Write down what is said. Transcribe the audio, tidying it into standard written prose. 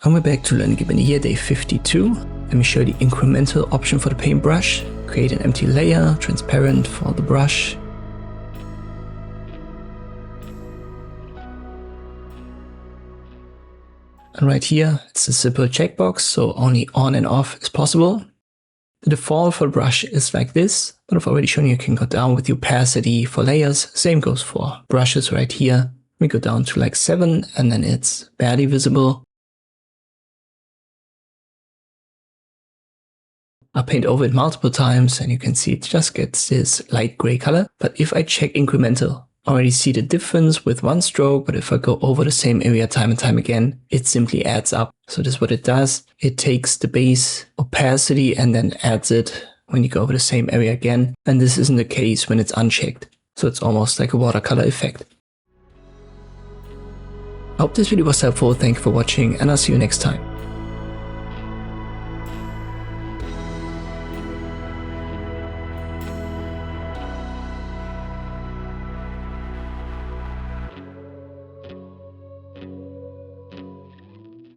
And we're back to learn Gimp here, day 52. Let me show you the incremental option for the paintbrush. Create an empty layer, transparent for the brush. And right here, it's a simple checkbox, so only on and off is possible. The default for the brush is like this, but I've already shown you can go down with the opacity for layers. Same goes for brushes right here. We go down to like 7 and then it's barely visible. I paint over it multiple times and you can see it just gets this light gray color. But if I check incremental, I already see the difference with one stroke, but if I go over the same area time and time again, it simply adds up. So this is what it does. It takes the base opacity and then adds it when you go over the same area again. And this isn't the case when it's unchecked. So it's almost like a watercolor effect. I hope this video was helpful. Thank you for watching and I'll see you next time.